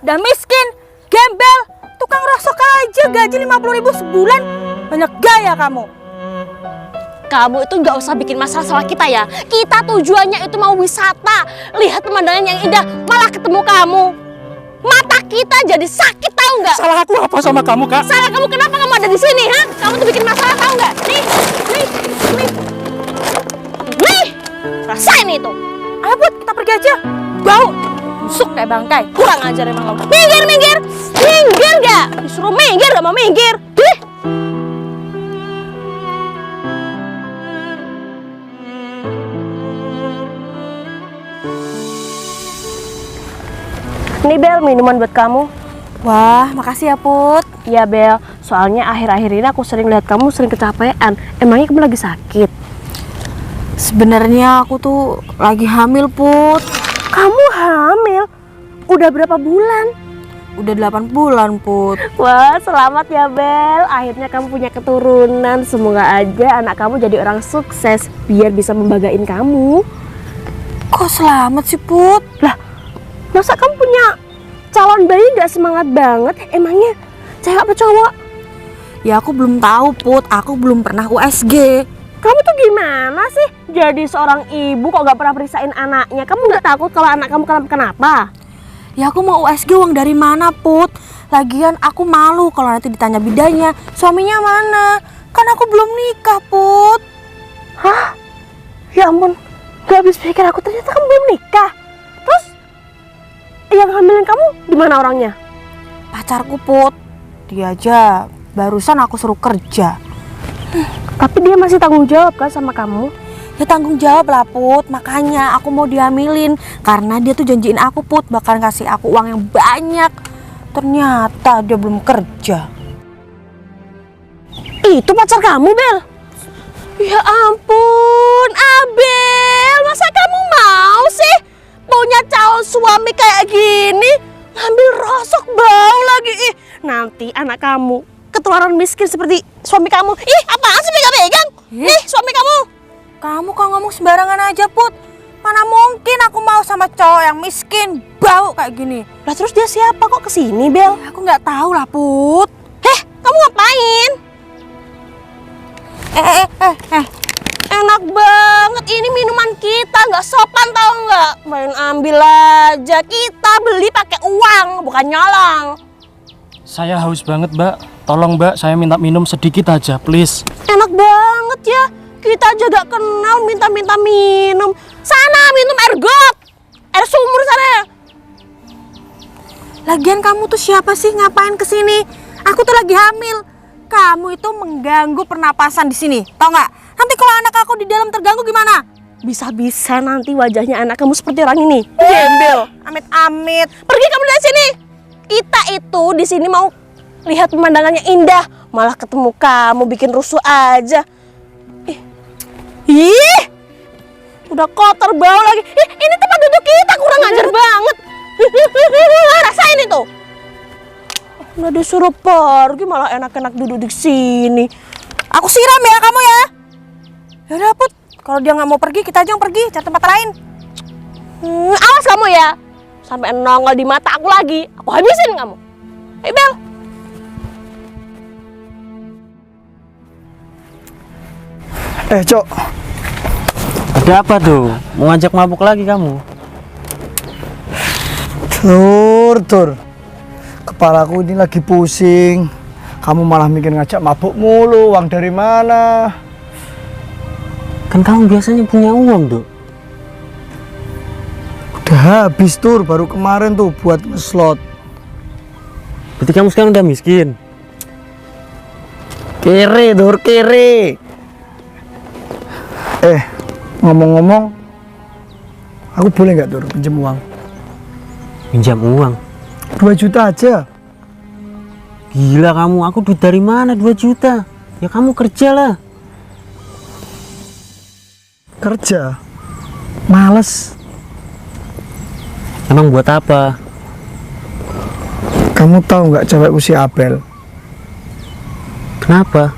dan miskin, gembel, tukang rosok aja gaji 50.000 sebulan. Banyak gaya kamu. Kamu itu nggak usah bikin masalah sama kita ya. Kita tujuannya itu mau wisata, lihat pemandangan yang indah, malah ketemu kamu. Mata kita jadi sakit, tahu nggak? Salah aku apa sama kamu, Kak? Salah kamu, kenapa kamu ada di sini, ha? Kamu tuh bikin masalah, tahu nggak? Nih, rasain itu. Ayo Put, kita pergi aja. Bau, busuk kayak bangkai. Kurang ajar emang kamu. Minggir nggak? Disuruh minggir, nggak mau minggir. Ini Bel, minuman buat kamu. Wah, makasih ya Put. Iya Bel, soalnya akhir-akhir ini aku sering lihat kamu sering kecapean. Emangnya kamu lagi sakit? Sebenarnya aku tuh lagi hamil Put. Kamu hamil? Udah berapa bulan? Udah 8 bulan Put. Wah, selamat ya Bel. Akhirnya kamu punya keturunan. Semoga aja anak kamu jadi orang sukses biar bisa membanggain kamu. Kok selamat sih Put? Lah, masa kamu punya calon bayi gak semangat banget? Emangnya cewek apa cowok? Ya aku belum tahu Put, aku belum pernah USG. Kamu tuh gimana sih? Jadi seorang ibu kok gak pernah perisain anaknya? Kamu gak takut kalau anak kamu kenapa? Ya aku mau USG, uang dari mana Put? Lagian aku malu kalau nanti ditanya bidanya, suaminya mana? Kan aku belum nikah Put. Hah? Ya ampun, gak habis pikir aku, ternyata kamu belum nikah. Terus yang hamilin kamu di mana orangnya? Pacarku Put, dia aja barusan aku suruh kerja. Tapi dia masih tanggung jawab kan sama kamu? Ya tanggung jawab lah Put, makanya aku mau dihamilin. Karena dia tuh janjiin aku Put, bakal kasih aku uang yang banyak. Ternyata dia belum kerja. Itu pacar kamu Bel? Ya ampun Abel, masa kamu mau sih punya calon suami kayak gini? Ngambil rosok bau lagi. Nanti anak kamu ketularan miskin seperti suami kamu. Apaan sih pegang-pegang? Nih suami kamu. Kamu kok ngomong sembarangan aja Put. Mana mungkin aku mau sama cowok yang miskin, bau kayak gini. Lah terus dia siapa kok kesini Bel? Aku nggak tahu lah Put. Kamu ngapain? Enak banget, ini minuman kita, nggak sopan tau nggak? Main ambil aja, kita beli pakai uang, bukan nyolong. Saya haus banget, Mbak. Tolong, Mbak, saya minta minum sedikit aja, please. Enak banget ya, kita aja gak kenal minta-minta minum. Sana minum air got, air sumur sana. Lagian kamu tuh siapa sih, ngapain kesini? Aku tuh lagi hamil. Kamu itu mengganggu pernapasan di sini, tau nggak? Nanti kalau anak aku di dalam terganggu gimana? Bisa-bisa nanti wajahnya anak kamu seperti orang ini. Gembel. Amit-amit. Pergi kamu dari sini. Kita itu di sini mau lihat pemandangannya indah, malah ketemu kamu bikin rusuh aja. Ih, udah kotor bau lagi. Ini tempat duduk kita, kurang ajar banget. Rasain itu. Udah disuruh pergi malah enak-enak duduk di sini. Aku siram ya kamu ya. Ya udah Put, kalau dia nggak mau pergi, kita aja yang pergi cari tempat lain. Awas kamu ya, sampai nongol di mata aku lagi, aku habisin kamu. Bel. Cok, Ada apa tuh? Mau ngajak mabuk lagi kamu? tur. Kepalaku ini lagi pusing. Kamu malah mikir ngajak mabuk mulu. Uang dari mana? Kan kamu biasanya punya uang, Dok. Udah habis Tur, baru kemarin tuh buat ngeslot. Berarti kamu sekarang udah miskin. Kere, Tur, kere. Ngomong-ngomong, aku boleh nggak Tur pinjam uang? Pinjam uang? 2 juta aja. Gila kamu, aku duit dari mana 2 juta? Ya kamu kerja lah. Kerja? Males. Emang buat apa? Kamu tahu nggak cewekku si Abel? Kenapa?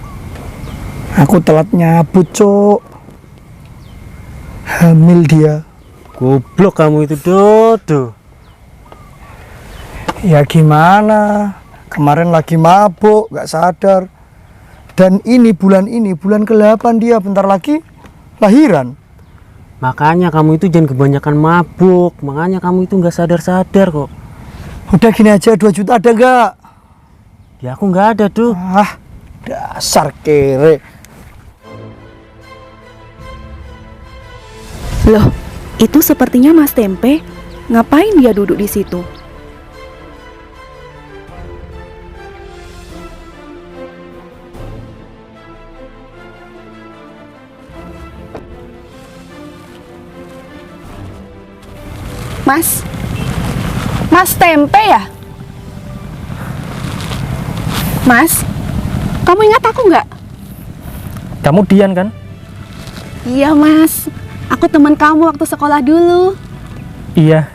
Aku telat nyabut, Cok. Hamil dia. Goblok kamu itu, Dodo. Ya gimana? Kemarin lagi mabuk, gak sadar. Dan bulan ke-8 dia bentar lagi lahiran. Makanya kamu itu jangan kebanyakan mabuk. Makanya kamu itu nggak sadar-sadar kok. Udah gini aja, 2 juta ada gak? Ya aku nggak ada tuh. Ah, dasar kere. Loh, itu sepertinya Mas Tempe. Ngapain dia duduk di situ? Mas Tempe ya? Mas, kamu ingat aku nggak? Kamu Dian kan? Iya Mas, aku teman kamu waktu sekolah dulu. Iya.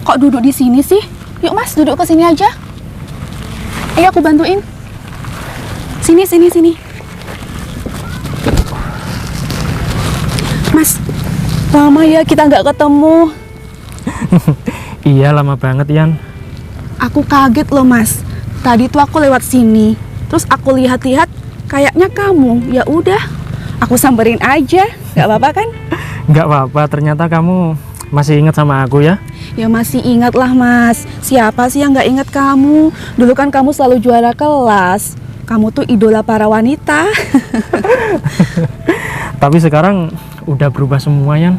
Kok duduk di sini sih? Yuk Mas, duduk ke sini aja. Ayo aku bantuin. Sini. Mas, lama ya kita nggak ketemu. Iya, lama banget Yan. Aku kaget loh Mas. Tadi tuh aku lewat sini, terus aku lihat-lihat kayaknya kamu. Ya udah, aku samperin aja. Nggak apa-apa kan? Nggak apa-apa, ternyata kamu masih ingat sama aku ya. Ya masih ingat lah Mas. Siapa sih yang nggak ingat kamu? Dulu kan kamu selalu juara kelas. Kamu tuh idola para wanita. Tapi sekarang udah berubah semua Yan.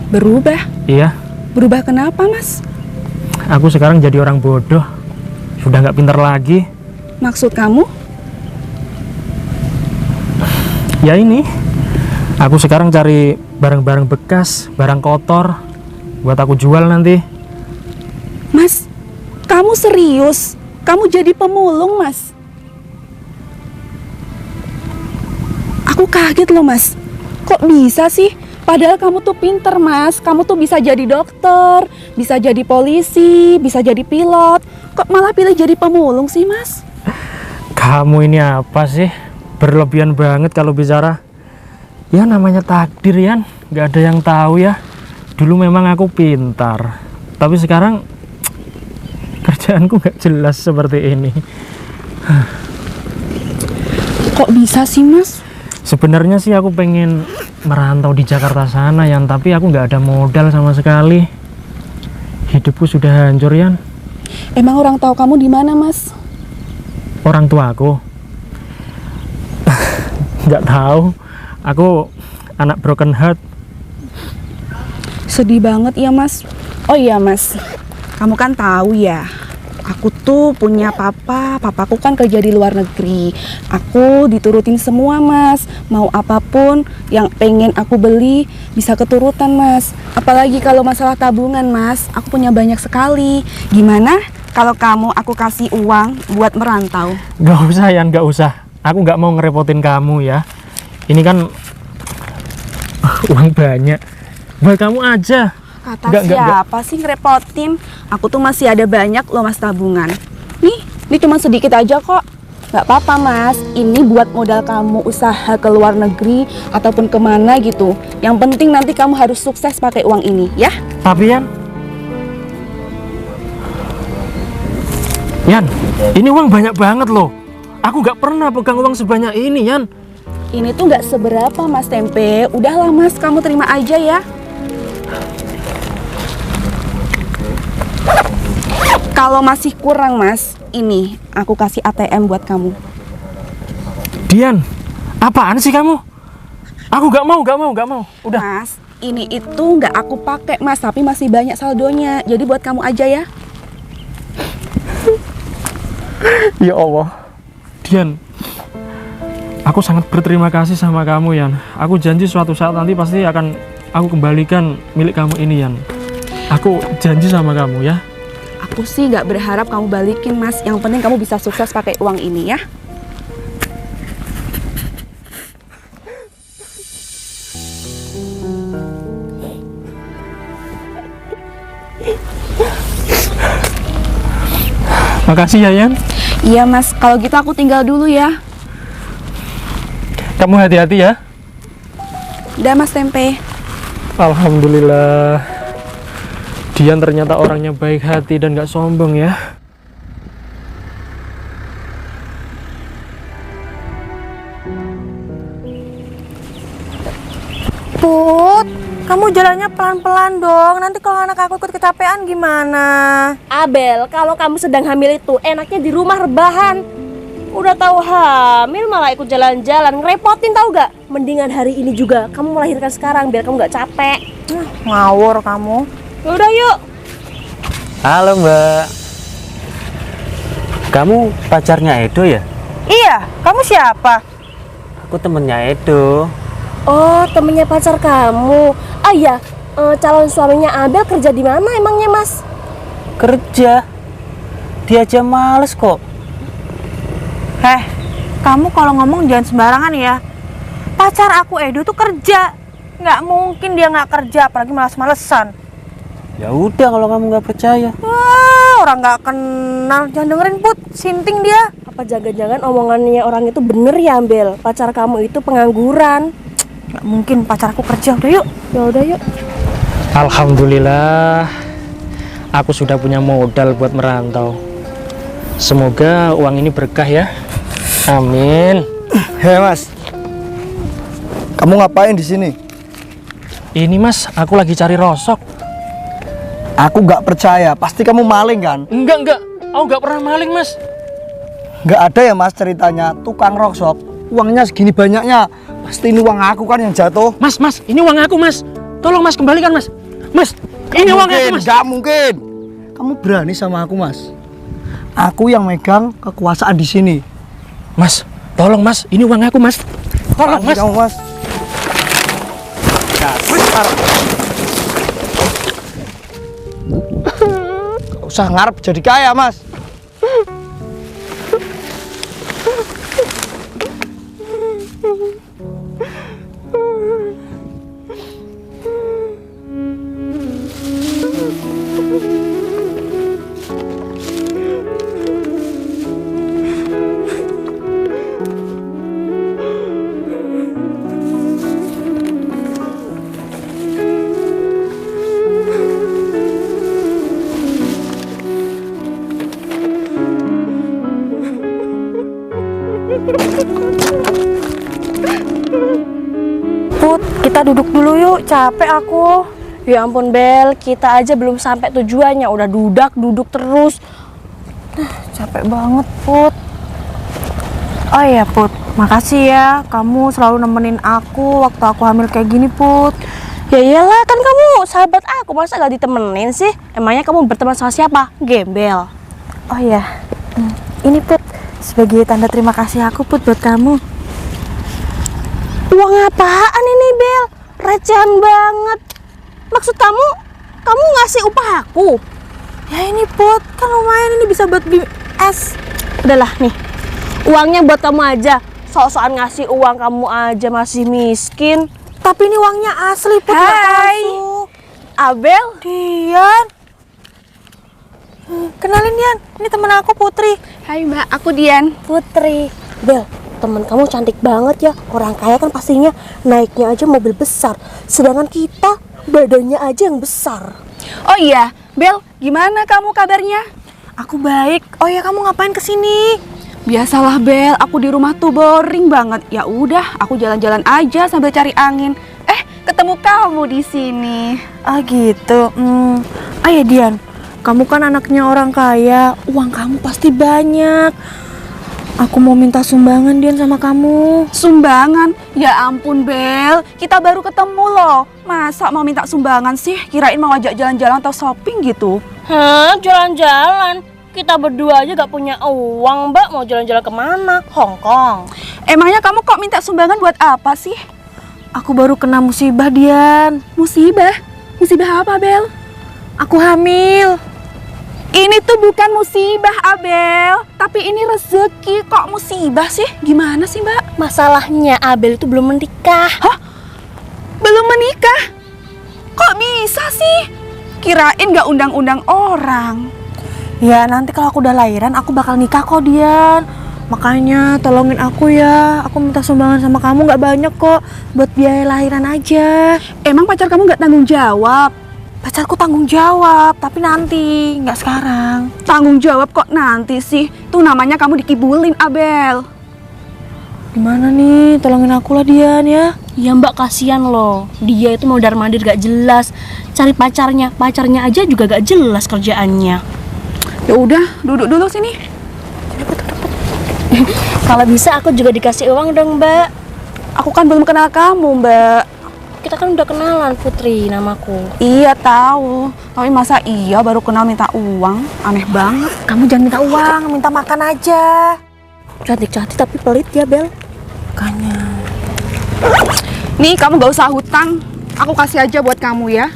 Berubah? Iya, Berubah kenapa Mas? aku sekarang jadi orang bodoh. Sudah nggak pintar lagi. Maksud kamu? Ya ini, aku sekarang cari barang-barang bekas, barang kotor, buat aku jual nanti. Mas, kamu serius? Kamu jadi pemulung Mas? Aku kaget loh Mas. Kok bisa sih? Padahal kamu tuh pinter Mas. Kamu tuh bisa jadi dokter, bisa jadi polisi, bisa jadi pilot. Kok malah pilih jadi pemulung sih Mas? Kamu ini apa sih? Berlebihan banget kalau bicara. Ya namanya takdir Yan, nggak ada yang tahu ya. Dulu memang aku pintar, tapi sekarang kerjaanku nggak jelas seperti ini. Kok bisa sih Mas? Sebenarnya sih aku pengen merantau di Jakarta sana Yan, tapi aku nggak ada modal sama sekali. Hidupku sudah hancur Yan. Emang orang tahu kamu di mana Mas? Orang tua aku nggak tahu. Aku anak broken heart. Sedih banget ya Mas. Oh iya Mas, kamu kan tahu ya, aku tuh punya papaku kan kerja di luar negeri. Aku diturutin semua Mas, mau apapun yang pengen aku beli bisa keturutan Mas. Apalagi kalau masalah tabungan Mas, aku punya banyak sekali. Gimana kalau kamu aku kasih uang buat merantau? Nggak usah Yan, nggak usah. Aku nggak mau ngerepotin kamu ya. Ini kan uang banyak, buat kamu aja. Kata Nggak. siapa sih ngerepotin? Aku tuh masih ada banyak loh Mas tabungan. Ini cuma sedikit aja kok. Nggak apa-apa Mas, ini buat modal kamu usaha ke luar negeri ataupun kemana gitu. Yang penting nanti kamu harus sukses pakai uang ini ya. Tapi Yan, ini uang banyak banget loh. Aku nggak pernah pegang uang sebanyak ini Yan. Ini tuh nggak seberapa Mas Tempe. Udahlah Mas, kamu terima aja ya. Kalau masih kurang Mas, ini aku kasih ATM buat kamu. Dian, apaan sih kamu? Aku nggak mau. Udah. Mas, ini itu nggak aku pakai Mas, tapi masih banyak saldonya. Jadi buat kamu aja ya. Ya Allah. Dian, aku sangat berterima kasih sama kamu Yan. Aku janji suatu saat nanti pasti akan aku kembalikan milik kamu ini Yan. Aku janji sama kamu ya. Aku sih nggak berharap kamu balikin Mas. Yang penting kamu bisa sukses pakai uang ini ya. Makasih ya Yan. Iya Mas, kalau gitu aku tinggal dulu ya. Kamu hati-hati ya. Udah Mas Tempe. Alhamdulillah. Dian ternyata orangnya baik hati dan gak sombong ya. Put, kamu jalannya pelan-pelan dong. Nanti kalau anak aku ikut kecapean gimana? Abel, kalau kamu sedang hamil itu enaknya di rumah rebahan. Udah tahu hamil malah ikut jalan-jalan, ngerepotin tahu gak? Mendingan hari ini juga kamu melahirkan sekarang biar kamu gak capek. Ngawur kamu. Udah yuk. Halo Mbak. Kamu pacarnya Edo ya? Iya, kamu siapa? Aku temennya Edo. Oh, temennya pacar kamu. Ah iya, calon suaminya Abel kerja di mana emangnya Mas? Kerja. Dia aja males kok. Kamu kalau ngomong jangan sembarangan ya. Pacar aku Edo tuh kerja. Nggak mungkin dia nggak kerja, apalagi malas-malesan. Ya udah kalau kamu nggak percaya. Wah, orang nggak kenal. Jangan dengerin Put, sinting dia. Apa jangan-jangan omongannya orang itu bener ya Abel? Pacar kamu itu pengangguran. Nggak mungkin pacarku kerja. Udah yuk. Ya udah yuk. Alhamdulillah, aku sudah punya modal buat merantau. Semoga uang ini berkah ya. Amin. Hei Mas, kamu ngapain di sini? Ini Mas, aku lagi cari rosok. Aku nggak percaya, pasti kamu maling kan? Enggak. Aku nggak pernah maling Mas. Nggak ada ya Mas ceritanya tukang rosok, uangnya segini banyaknya. Pasti ini uang aku kan yang jatuh. Mas, ini uang aku Mas. Tolong Mas kembalikan Mas. Mas, ini uang aku Mas. Nggak mungkin. Kamu berani sama aku Mas? Aku yang megang kekuasaan di sini. Mas, tolong Mas, ini uang aku Mas. Tolong Pasti Mas. kamu Mas. Dasar. Gak usah ngarep jadi kaya Mas. Put, kita duduk dulu yuk. Capek aku. Ya ampun Bel, kita aja belum sampai tujuannya udah duduk terus. Capek banget, Put. Oh iya, Put. Makasih ya. Kamu selalu nemenin aku waktu aku hamil kayak gini, Put. Ya iyalah, kan kamu sahabat aku, masa gak ditemenin sih? Emangnya kamu berteman sama siapa? Gembel. Oh iya. Ini, Put. Sebagai tanda terima kasih aku, Put, buat kamu. Uang apaan ini Bel? Recehan banget. Maksud kamu ngasih upah aku? Ya ini, Put. Kan lumayan ini bisa buat beli es. Udahlah nih, uangnya buat kamu aja. Sok-sokan ngasih uang kamu aja masih miskin. Tapi ini uangnya asli, Put. Nggak Hai. palsu. Abel, Dian. Kenalin, Dian. Ini temen aku, Putri. Hai Mbak, aku Dian. Putri. Bel, teman kamu cantik banget ya. Orang kaya kan pastinya naiknya aja mobil besar. Sedangkan kita badannya aja yang besar. Oh iya, Bel, gimana kamu kabarnya? Aku baik. Oh ya, kamu ngapain kesini? Biasalah Bel, aku di rumah tuh boring banget. Ya udah, aku jalan-jalan aja sambil cari angin. Ketemu kamu di sini. Ah gitu. Oh ya Dian, kamu kan anaknya orang kaya. Uang kamu pasti banyak. Aku mau minta sumbangan Dian sama kamu. Sumbangan? Ya ampun Bel, kita baru ketemu loh. Masa mau minta sumbangan sih? Kirain mau ajak jalan-jalan atau shopping gitu. Hah, jalan-jalan? Kita berdua aja gak punya uang, Mbak. Mau jalan-jalan kemana? Hong Kong. Emangnya kamu kok minta sumbangan buat apa sih? Aku baru kena musibah Dian. Musibah? Musibah apa Bel? Aku hamil. Ini tuh bukan musibah Abel, tapi ini rezeki. Kok musibah sih? Gimana sih Mbak? Masalahnya Abel itu belum menikah. Hah? Belum menikah? Kok bisa sih? Kirain gak undang-undang orang. Ya nanti kalau aku udah lahiran aku bakal nikah kok Dian. Makanya tolongin aku ya. Aku minta sumbangan sama kamu gak banyak kok. Buat biaya lahiran aja. Emang pacar kamu gak tanggung jawab? pacarku tanggung jawab, tapi nanti, nggak sekarang. Tanggung jawab kok nanti sih? Tuh namanya kamu dikibulin, Abel. Gimana nih? Tolongin aku lah, Dian ya. Ya Mbak, kasihan loh. Dia itu mau darmandir gak jelas. Cari pacarnya aja juga gak jelas kerjaannya. Ya udah, duduk dulu sini. Kalau bisa aku juga dikasih uang dong Mbak. Aku kan belum kenal kamu, Mbak. Kita kan udah kenalan, Putri namaku. Iya tahu, tapi masa iya baru kenal minta uang? Aneh banget. Kamu jangan minta uang, minta makan aja. Cantik-cantik tapi pelit ya Bel. Makanya. Nih kamu gak usah hutang, aku kasih aja buat kamu ya.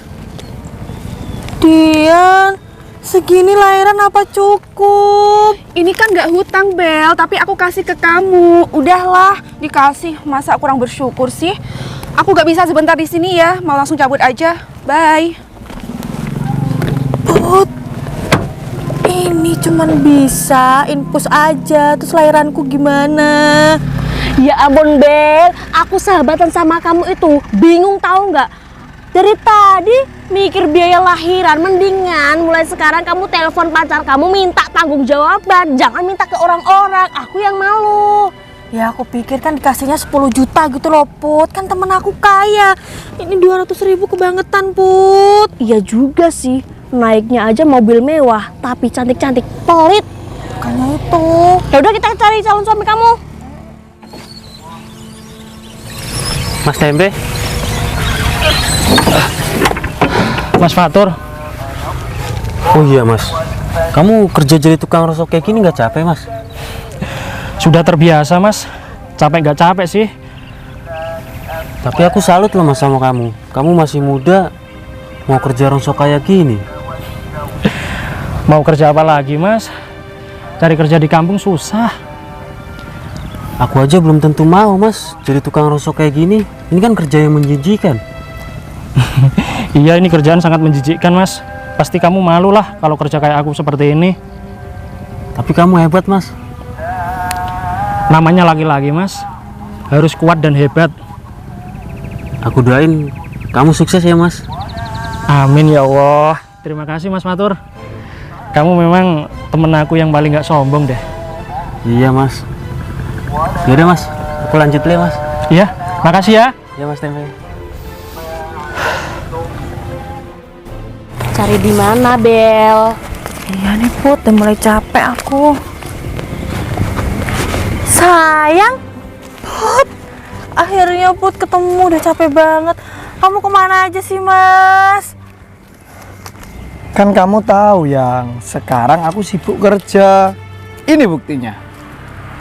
Dian, segini lahiran apa cukup? Ini kan gak hutang, Bel, tapi aku kasih ke kamu. Udahlah, dikasih. Masa kurang bersyukur sih? Aku gak bisa sebentar di sini ya, mau langsung cabut aja. Bye. Put, ini cuman bisa infus aja, terus lahiranku gimana? Ya ampun Bel, aku sahabatan sama kamu itu bingung tahu nggak? Dari tadi mikir biaya lahiran, mendingan mulai sekarang kamu telepon pacar kamu minta tanggung jawaban, jangan minta ke orang-orang. Aku yang malu. Ya aku pikir kan dikasihnya 10 juta gitu loh Put, kan temen aku kaya. Ini 200.000 kebangetan Put. Iya juga sih, naiknya aja mobil mewah, tapi cantik-cantik pelit. Makanya itu. Ya udah kita cari calon suami kamu. Mas Tempe, Mas Fatur, oh iya Mas, kamu kerja jadi tukang rosok kayak gini nggak capek Mas? sudah terbiasa Mas. Capek nggak capek sih. Tapi aku salut loh Mas sama kamu. Kamu masih muda, mau kerja rosok kayak gini. Mau kerja apa lagi Mas? Cari kerja di kampung susah. Aku aja belum tentu mau Mas jadi tukang rosok kayak gini. Ini kan kerja yang menjijikan. Iya, ini kerjaan sangat menjijikkan Mas. Pasti kamu malu lah kalau kerja kayak aku seperti ini. Tapi kamu hebat Mas. Namanya laki-laki Mas, harus kuat dan hebat. Aku doain kamu sukses ya Mas. Amin ya Allah. Terima kasih Mas Fatur. Kamu memang temen aku yang paling gak sombong deh. Iya Mas. Yaudah Mas, aku lanjut dulu ya Mas. Iya, makasih ya. Ya Mas Tempe. Cari di mana Bel? Iya nih Put, udah mulai capek aku. Sayang, Put, akhirnya Put ketemu, udah capek banget. Kamu kemana aja sih Mas? Kan kamu tahu yang sekarang aku sibuk kerja. Ini buktinya.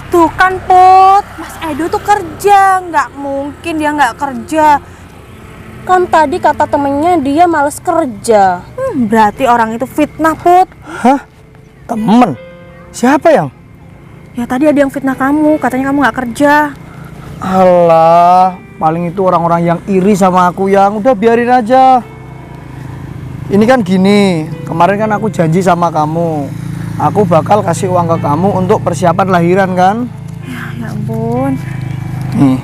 Tuh kan Put, Mas Edo tuh kerja, nggak mungkin dia nggak kerja. Kan tadi kata temennya dia males kerja. Berarti orang itu fitnah Put. Hah? Temen? Siapa yang? Ya tadi ada yang fitnah kamu, katanya kamu nggak kerja. Alah, paling itu orang-orang yang iri sama aku yang udah biarin aja. Ini kan gini, kemarin kan aku janji sama kamu. Aku bakal kasih uang ke kamu untuk persiapan lahiran kan? Ya ampun. Nih,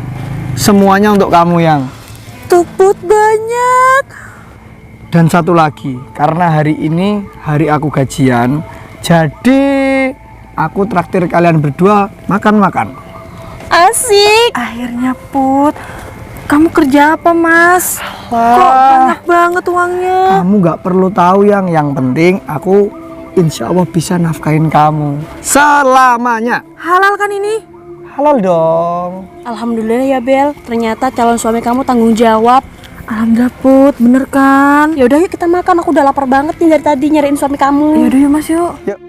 semuanya untuk kamu yang. Tuh Put, banyak. Dan satu lagi, karena hari ini hari aku gajian, jadi aku traktir kalian berdua makan-makan. Asik. Akhirnya Put, kamu kerja apa Mas? Kok banyak banget uangnya? Kamu nggak perlu tahu yang penting aku insya Allah bisa nafkahin kamu selamanya. Halal kan ini? Halal dong. Alhamdulillah ya Bel, ternyata calon suami kamu tanggung jawab. Alhamdulillah Put, bener kan? Ya udah yuk kita makan, aku udah lapar banget nih dari tadi nyariin suami kamu. Yaudah yuk Mas yuk. Yuk.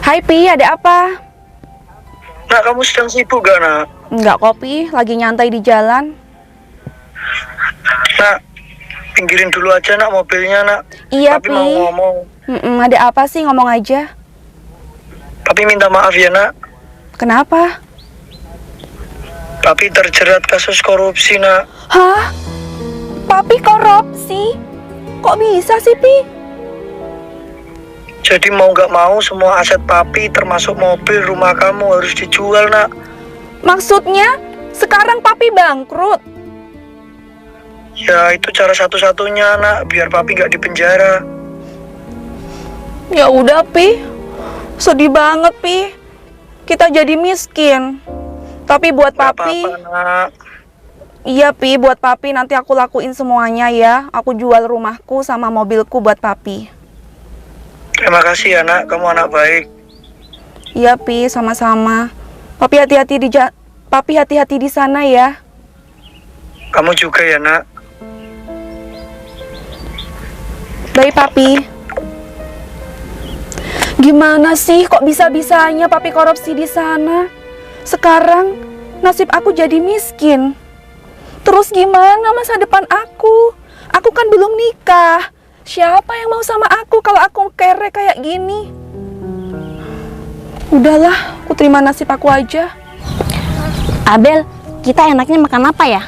Hai Pi, ada apa? Nak, kamu sedang sibuk gak nak? Enggak kopi, lagi nyantai di jalan. Nak, pinggirin dulu aja nak mobilnya nak. Iya Tapi Pi. mau ngomong. Ada apa sih, ngomong aja. Tapi minta maaf ya nak. Kenapa? Tapi terjerat kasus korupsi nak. Hah? Papi korupsi? Kok bisa sih Pi? Jadi mau gak mau semua aset papi termasuk mobil rumah kamu harus dijual nak. Maksudnya sekarang papi bangkrut. Ya itu cara satu-satunya nak, biar papi gak dipenjara. Ya udah Pi, sedih banget Pi. Kita jadi miskin. Tapi buat Gak papi, apa-apa nak. iya Pi, buat papi nanti aku lakuin semuanya ya. Aku jual rumahku sama mobilku buat papi. Terima kasih ya nak, kamu anak baik. Iya Pi, sama-sama. Papi hati-hati di sana ya. Kamu juga ya nak. Baik papi. Gimana sih kok bisa-bisanya papi korupsi di sana? Sekarang nasib aku jadi miskin. Terus gimana masa depan aku? Aku kan belum nikah. Siapa yang mau sama aku kalau aku kere kayak gini? Udahlah, aku terima nasib aku aja. Abel, kita enaknya makan apa ya?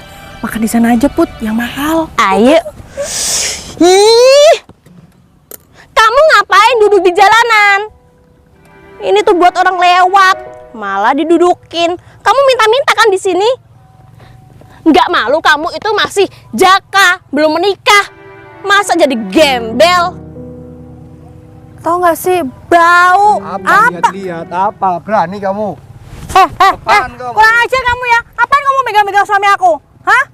Makan di sana aja Put, yang mahal. Ayo. Ih, kamu ngapain duduk di jalanan? Ini tuh buat orang lewat, malah didudukin. Kamu minta-minta kan di sini? Nggak malu kamu itu masih jaka, belum menikah. Masa jadi gembel? Tahu nggak sih, bau. Lihat apa? Berani kamu? Kurang aja kamu ya. Apaan kamu megang-megang suami aku? Hah?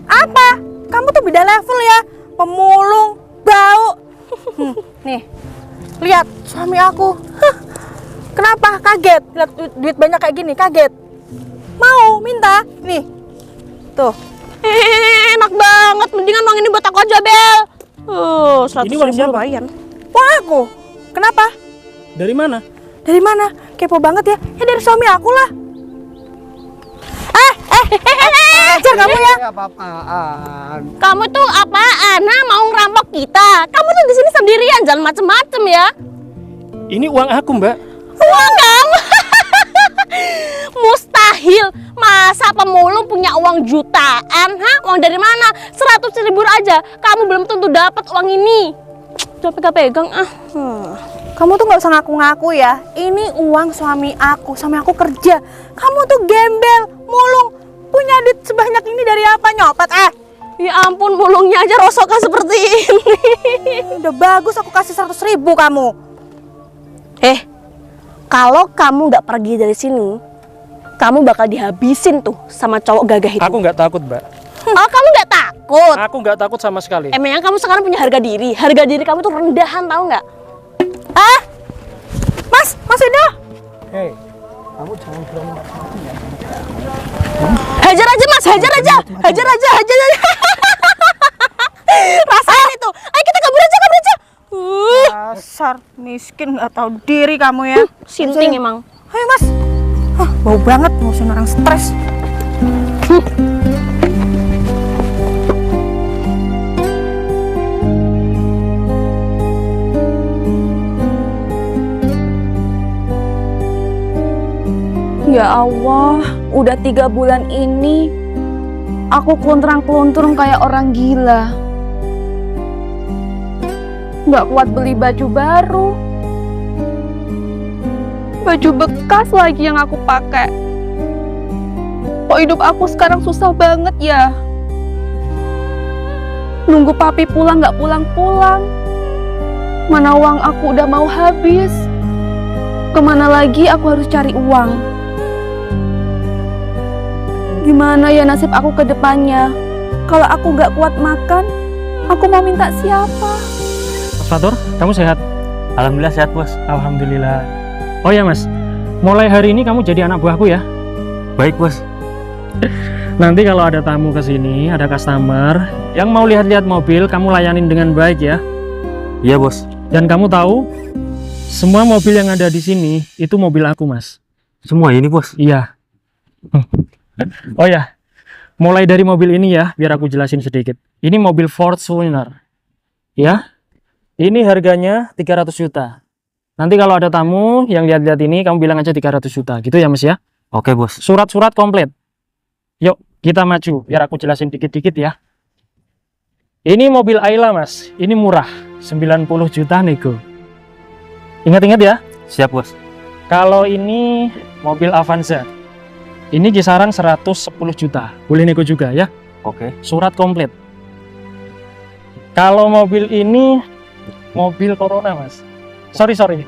Apa? Kamu tuh beda level ya. Pemulung, bau. Nih, lihat suami aku. Kenapa? Kaget? Lihat duit banyak kayak gini, kaget. Mau minta? Nih, tuh. Enak banget, mendingan uang ini buat aku aja, Bel. 100 Ini uang ribu siapa? lumayan. Wah aku. Kenapa? Dari mana? Dari mana? Kepo banget ya. Ya dari suami aku lah. Ajar kamu ya. Apa-apaan? Kamu tuh apaan? Nah, mau ngerampok kita? Kamu tuh di sini sendirian, jangan macem-macem ya. Ini uang aku, Mbak. Uang kamu? Mustahil. Masa pemulung punya uang jutaan? Hah? Uang dari mana? 100 ribu aja. Kamu belum tentu dapat uang ini. Jangan pegang-pegang ah. Kamu tuh nggak usah ngaku-ngaku ya. Ini uang suami aku kerja. Kamu tuh gembel, mulung. Punya duit sebanyak ini dari apa? Nyopet Ya ampun, mulungnya aja rosoknya seperti ini. Udah bagus aku kasih 100 ribu kamu. Kalau kamu nggak pergi dari sini, kamu bakal dihabisin tuh sama cowok gagah itu. Aku nggak takut, Mbak. Oh, kamu nggak takut? Aku nggak takut sama sekali. Emangnya kamu sekarang punya harga diri? Harga diri kamu tuh rendahan, tahu nggak? Mas Indo. Hei, kamu jangan berani. Hajar aja mas, hajar aja. Rasain itu. Ayo kita kabur aja. Dasar miskin nggak tahu diri kamu ya. Sinting emang. Ayo mas. Bau banget ngurusin orang stres. Ya Allah, udah 3 bulan ini aku kelunturang-kelunturung kayak orang gila. Nggak kuat beli baju baru. Baju bekas lagi yang aku pakai. Kok hidup aku sekarang susah banget ya? Nunggu papi pulang nggak pulang-pulang. Mana uang aku udah mau habis. Kemana lagi aku harus cari uang? Gimana ya nasib aku ke depannya? Kalau aku nggak kuat makan, aku mau minta siapa? Mas Fatur, kamu sehat? Alhamdulillah sehat, Bos. Alhamdulillah. Oh ya, Mas. Mulai hari ini kamu jadi anak buahku ya. Baik, Bos. Nanti kalau ada tamu ke sini, ada customer yang mau lihat-lihat mobil, kamu layanin dengan baik ya. Iya, Bos. Dan kamu tahu, semua mobil yang ada di sini itu mobil aku, Mas. Semua ini, Bos. Iya. Oh ya, mulai dari mobil ini ya, biar aku jelasin sedikit. Ini mobil Fortuner. Ya. Ini harganya 300 juta. Nanti kalau ada tamu yang lihat-lihat ini, kamu bilang aja 300 juta. Gitu ya, Mas ya. Oke, Bos. Surat-surat komplit. Yuk, kita maju biar aku jelasin dikit-dikit ya. Ini mobil Ayla, Mas. Ini murah, 90 juta nego. Ingat-ingat ya. Siap, Bos. Kalau ini mobil Avanza. Ini kisaran 110 juta. Boleh nego juga ya. Oke. Surat komplit. Kalau mobil ini mobil Corona, Mas. Sorry.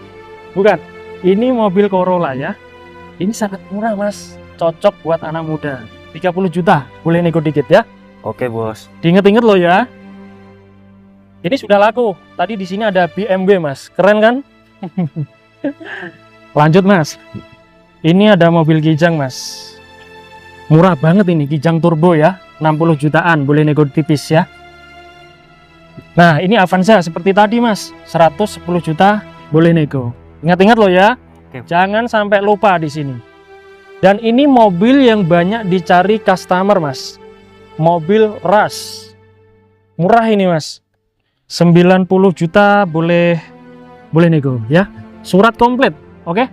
Bukan. Ini mobil Corolla ya. Ini sangat murah, Mas. Cocok buat anak muda. 30 juta. Boleh nego dikit ya. Oke, Bos. Diinget-inget loh ya. Ini sudah laku. Tadi di sini ada BMW, Mas. Keren kan? Lanjut, Mas. Ini ada mobil Kijang, Mas. Murah banget ini, Kijang turbo ya. 60 jutaan, boleh nego tipis ya. Nah, ini Avanza seperti tadi, Mas. 110 juta, boleh nego. Ingat-ingat loh ya. Oke. Jangan sampai lupa di sini. Dan ini mobil yang banyak dicari customer, Mas. Mobil Rush. Murah ini, Mas. 90 juta boleh nego ya. Surat komplit, oke?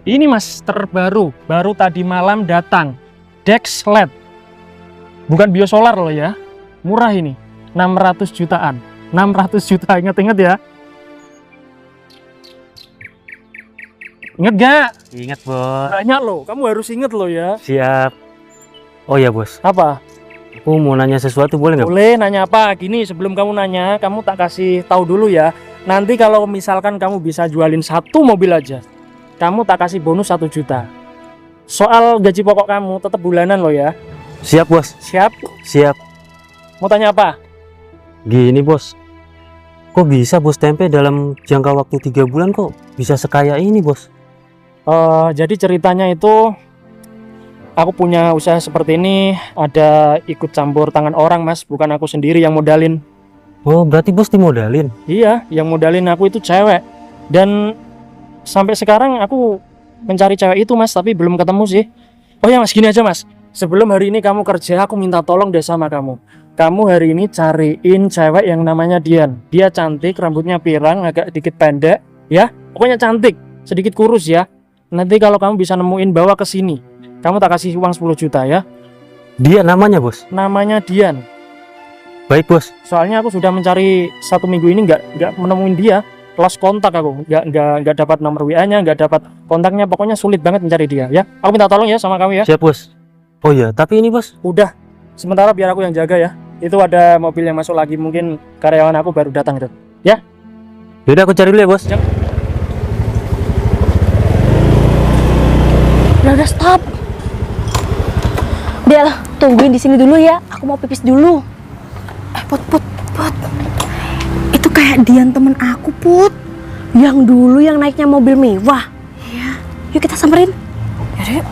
Ini, Mas, terbaru, baru tadi malam datang. Dex LED. Bukan biosolar loh ya. Murah ini. 600 jutaan. 600 juta, ingat-ingat ya. Ingat gak? Ingat, Bos. Banyak loh, kamu harus inget loh ya. Siap. Oh ya, Bos. Apa? Aku mau nanya sesuatu, boleh nggak? Boleh, nanya apa? Gini, sebelum kamu nanya, kamu tak kasih tahu dulu ya. Nanti kalau misalkan kamu bisa jualin satu mobil aja, kamu tak kasih bonus 1 juta. Soal gaji pokok kamu tetap bulanan loh ya. Siap, Bos. Siap? Siap. Mau tanya apa? Gini, Bos. Kok bisa, Bos, tempe dalam jangka waktu 3 bulan kok bisa sekaya ini, Bos? Jadi ceritanya itu aku punya usaha seperti ini, ada ikut campur tangan orang, Mas, bukan aku sendiri yang modalin. Oh, berarti Bos dimodalin? Iya, yang modalin aku itu cewek. Dan sampai sekarang aku mencari cewek itu, Mas, tapi belum ketemu sih. Oh ya, Mas, gini aja, Mas. Sebelum hari ini kamu kerja, aku minta tolong deh sama kamu. Kamu hari ini cariin cewek yang namanya Dian. Dia cantik, rambutnya pirang, agak dikit pendek, ya. Pokoknya cantik, sedikit kurus ya. Nanti kalau kamu bisa nemuin, bawa ke sini. Kamu tak kasih uang 10 juta ya. Dia namanya, Bos? Namanya Dian. Baik, Bos. Soalnya aku sudah mencari 1 minggu ini nggak menemuin dia. Lost kontak aku, nggak dapat nomor WA-nya, nggak dapat kontaknya. Pokoknya sulit banget mencari dia ya. Aku minta tolong ya sama kamu ya. Siap, Bos. Oh ya, tapi ini, Bos. Udah. Sementara biar aku yang jaga ya. Itu ada mobil yang masuk lagi, mungkin karyawan aku baru datang itu. Ya. Yaudah, aku cari dulu ya, Bos. Udah stop. Del, tungguin di sini dulu ya. Aku mau pipis dulu. Put. Itu kayak Dian temen aku, Put. Yang dulu yang naiknya mobil mewah. Iya. Yuk kita samperin. Yaudah.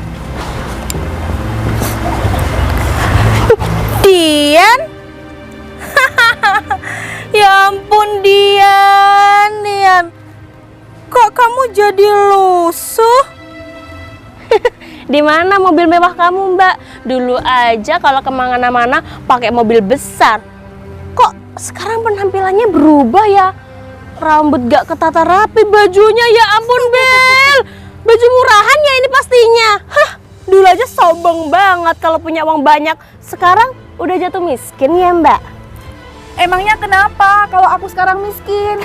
Dian? Ya ampun, Dian. Kok kamu jadi lusuh? Di mana mobil mewah kamu, Mbak? Dulu aja kalau kemana-mana pakai mobil besar. Kok sekarang penampilannya berubah ya? Rambut gak ketata rapi, bajunya ya ampun, Bel. Baju murahan ya ini pastinya. Hah, dulu aja sombong banget kalau punya uang banyak. Sekarang udah jatuh miskin ya, Mbak? Emangnya kenapa kalau aku sekarang miskin?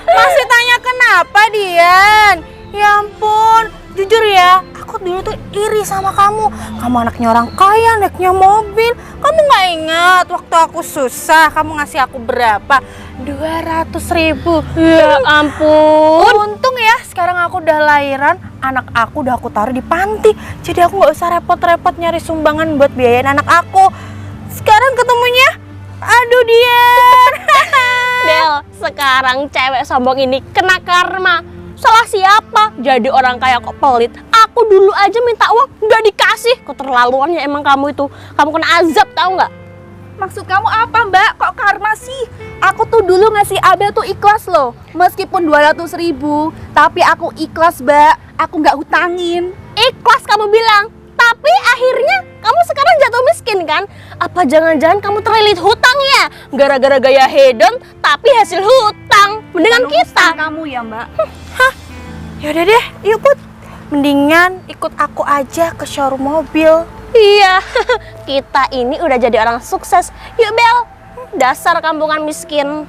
Masih tanya kenapa, Dian? Ya ampun, jujur ya, aku dulu tuh iri sama kamu. Kamu anaknya orang kaya, naiknya mobil. Kamu gak ingat waktu aku susah, kamu ngasih aku berapa? 200.000. Ya ampun. Untung ya, sekarang aku udah lahiran, anak aku udah aku taruh di panti. Jadi aku gak usah repot-repot nyari sumbangan buat biayain anak aku. Sekarang ketemunya, aduh Dian. Del, sekarang cewek sombong ini kena karma. Salah siapa? Jadi orang kaya kok pelit. Aku dulu aja minta uang nggak dikasih. Keterlaluannya emang kamu itu. Kamu kena azab, tahu nggak? Maksud kamu apa, Mbak? Kok karma sih? Aku tuh dulu ngasih Abel tuh ikhlas loh. Meskipun 200.000, tapi aku ikhlas, Mbak. Aku nggak hutangin. Ikhlas kamu bilang. Tapi akhirnya kamu sekarang jatuh miskin kan? Apa jangan-jangan kamu terlilit hutang ya? Gara-gara gaya hedon tapi hasil hutang. Mendingan kita. Kamu ya, Mbak. Yaudah deh, yuk Put. Mendingan ikut aku aja ke showroom mobil. Iya, kita ini udah jadi orang sukses. Yuk Bel, dasar kampungan miskin.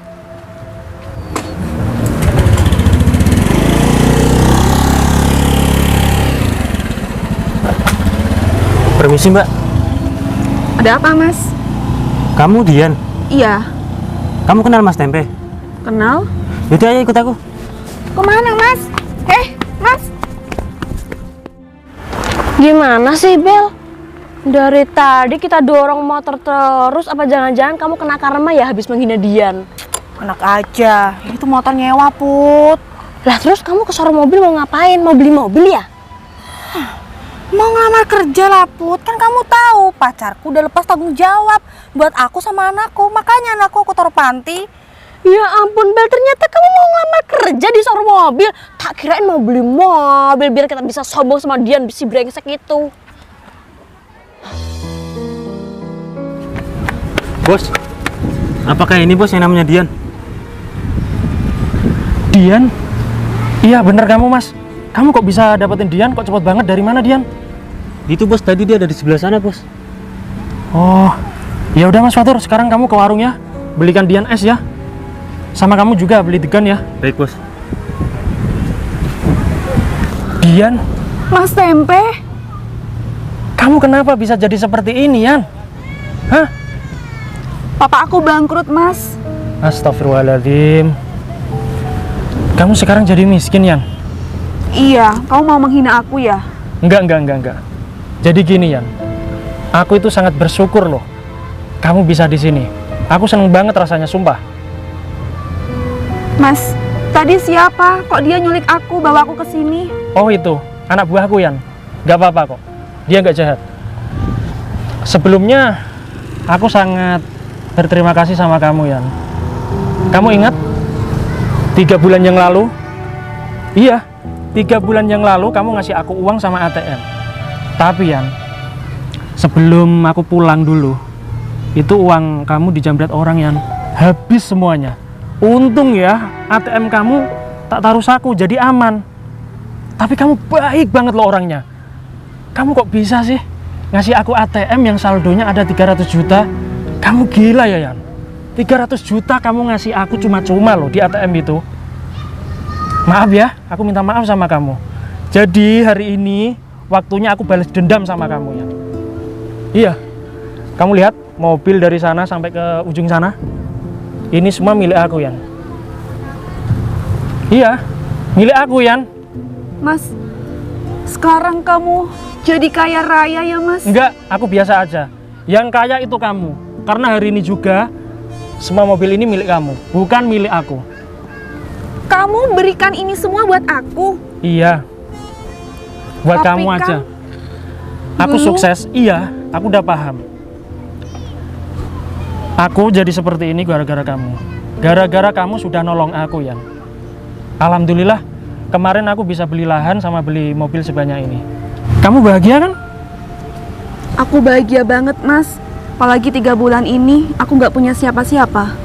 Permisi Mbak, Ada apa, Mas? kamu Dian? Iya, Kamu kenal Mas Tempe? kenal. Yaudah ayo ikut aku. Kemana, Mas? Mas. Gimana sih Bel? Dari tadi kita dorong motor terus, apa jangan-jangan kamu kena karma ya habis menghina Dian? Enak aja, ini tuh motor nyewa, Put. Lah terus kamu ke showroom mobil mau ngapain? Mau beli mobil ya? Mau ngelamar kerja lah, Put. Kan kamu tahu pacarku udah lepas tanggung jawab buat aku sama anakku. Makanya anakku aku taruh panti. Ya ampun Bel, ternyata kamu mau ngelamar kerja di showroom mobil. Tak kirain mau beli mobil biar kita bisa sombong sama Dian si brengsek itu. Bos, apakah ini bos yang namanya Dian? Dian? Iya bener kamu Mas. Kamu kok bisa dapetin Dian? Kok cepet banget? Dari mana Dian? Itu bos, tadi dia ada di sebelah sana bos. Oh, ya udah Mas Fatur, sekarang kamu ke warung ya, belikan Dian es ya. Sama kamu juga beli degan ya. Baik bos. Dian, Mas Tempe. kamu kenapa bisa jadi seperti ini Yan? Hah? Papa aku bangkrut, Mas. Astagfirullahaladzim. Kamu sekarang jadi miskin Yan? Iya, kamu mau menghina aku ya? Enggak. Jadi gini Yan, aku itu sangat bersyukur loh. Kamu bisa di sini. Aku seneng banget rasanya, sumpah. Mas, tadi siapa? Kok dia nyulik aku, bawa aku ke sini? Oh itu, anak buahku Yan. Gak apa-apa kok, dia gak jahat. Sebelumnya, aku sangat berterima kasih sama kamu Yan. Kamu ingat? 3 bulan yang lalu? Iya, 3 bulan yang lalu kamu ngasih aku uang sama ATM. Tapi Yan, sebelum aku pulang dulu, itu uang kamu dijamret orang Yan. Habis semuanya. Untung ya, ATM kamu tak taruh saku, jadi aman. Tapi kamu baik banget loh orangnya. Kamu kok bisa sih ngasih aku ATM yang saldonya ada 300 juta? Kamu gila ya Yan. 300 juta kamu ngasih aku cuma-cuma loh di ATM itu. Maaf ya, aku minta maaf sama kamu. Jadi hari ini waktunya aku balas dendam sama kamu Yan. Iya, kamu lihat mobil dari sana sampai ke ujung sana. Ini semua milik aku Yan. Iya, milik aku Yan. Mas, sekarang kamu jadi kaya raya ya, Mas? Enggak, aku biasa aja. Yang kaya itu kamu. Karena hari ini juga semua mobil ini milik kamu, bukan milik aku. Kamu berikan ini semua buat aku? Iya, buat Tapi kamu kan aja. Aku dulu- sukses, iya, aku udah paham. Aku jadi seperti ini gara-gara kamu. Gara-gara kamu sudah nolong aku Yan. Alhamdulillah, kemarin aku bisa beli lahan sama beli mobil sebanyak ini. Kamu bahagia kan? Aku bahagia banget, Mas. Apalagi 3 bulan ini aku nggak punya siapa-siapa.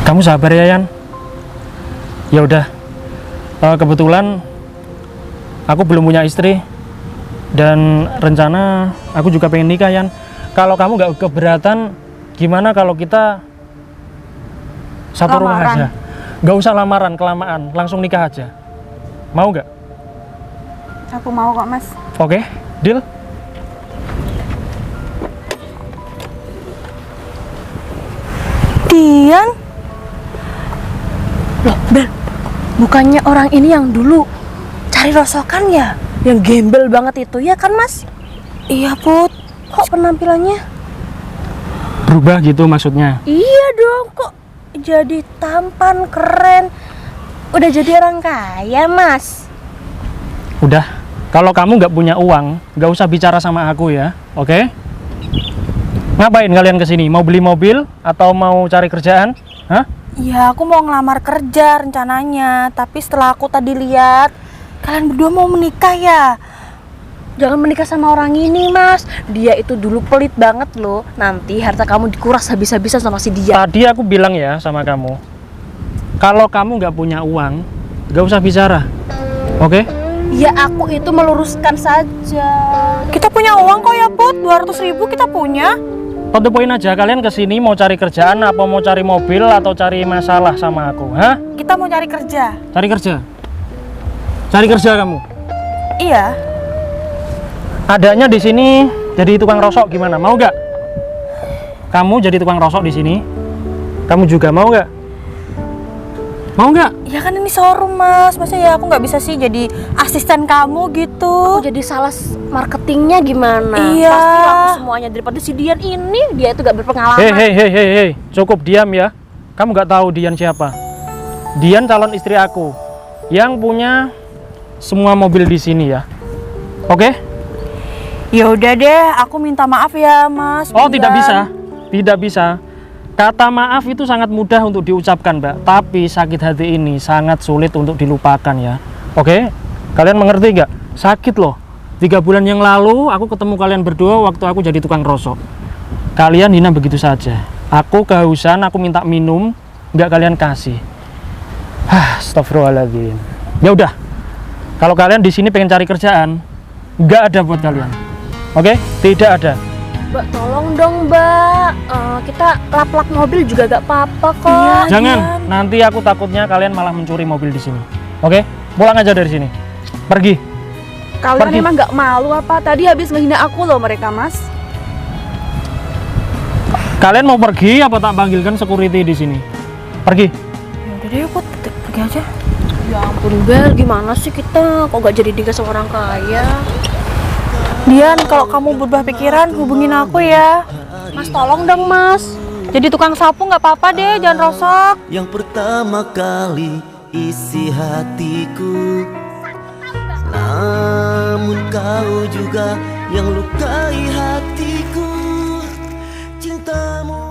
Kamu sabar ya Yan. Ya udah. Kebetulan aku belum punya istri dan rencana aku juga pengen nikah Yan. Kalau kamu nggak keberatan, gimana kalau kita satu rumah Lamaran. aja? Nggak usah lamaran, kelamaan, langsung nikah aja. Mau nggak? Aku mau kok, Mas. Oke, deal. Dian? Loh Bel, bukannya orang ini yang dulu cari rosokan ya? Yang gembel banget itu ya kan Mas? Iya, Put. Kok penampilannya? Berubah gitu maksudnya? Iya dong, kok jadi tampan, keren. Udah jadi orang kaya Mas. Udah, kalau kamu nggak punya uang, nggak usah bicara sama aku ya, oke? Ngapain kalian kesini? Mau beli mobil atau mau cari kerjaan? Hah? Ya, aku mau ngelamar kerja rencananya. Tapi setelah aku tadi lihat, kalian berdua mau menikah ya? Jangan menikah sama orang ini Mas. Dia itu dulu pelit banget loh. Nanti harta kamu dikuras habis-habisan sama si dia. Tadi aku bilang ya sama kamu, kalau kamu nggak punya uang, nggak usah bicara, oke? Ya aku itu meluruskan saja. Kita punya uang kok ya, Put. 200.000 kita punya. Tentu poin aja, kalian kesini mau cari kerjaan apa mau cari mobil atau cari masalah sama aku, hah? Kita mau cari kerja. Cari kerja? Cari kerja kamu? Iya. adanya di sini jadi tukang rosok gimana? Mau nggak? Kamu jadi tukang rosok di sini? Kamu juga mau nggak? Mau nggak? Ya kan ini showroom mas, masa ya aku nggak bisa sih jadi asisten kamu gitu. Aku jadi sales marketingnya gimana? Iya. Pasti laku semuanya daripada si Dian ini, dia itu gak berpengalaman. Hei, cukup diam ya. Kamu nggak tahu Dian siapa? Dian calon istri aku yang punya semua mobil di sini ya. Oke? Ya udah deh, aku minta maaf ya mas. Oh, tidak Dian. bisa. Tidak bisa. Kata maaf itu sangat mudah untuk diucapkan, Mbak. Tapi sakit hati ini sangat sulit untuk dilupakan ya. Oke? Kalian mengerti nggak? Sakit loh. 3 bulan yang lalu aku ketemu kalian berdua waktu aku jadi tukang rosok. Kalian hina begitu saja. Aku kehausan, aku minta minum, nggak kalian kasih. Astagfirullahaladzim. Ya udah. Kalau kalian di sini pengen cari kerjaan, nggak ada buat kalian. Oke? Tidak ada. Mbak, tolong dong Mbak, kita lap-lap mobil juga gak apa-apa kok. Iya. Jangan, nanti aku takutnya kalian malah mencuri mobil di sini. Oke? Pulang aja dari sini. Pergi. Kalian Pergi. emang nggak malu apa? Tadi habis ngehina aku loh mereka, Mas. Kalian mau pergi apa tak panggilkan security di sini? Pergi. Ya udah deh, aku pergi aja. Ya ampun Bel, gimana sih kita kok gak jadi nikah sama orang kaya? Dian, kalau kamu berubah pikiran hubungin aku ya. Mas tolong dong Mas. Jadi tukang sapu nggak apa-apa deh, jangan rosok. Yang pertama kali isi hatiku, namun kau juga yang lukai hatiku. Cintamu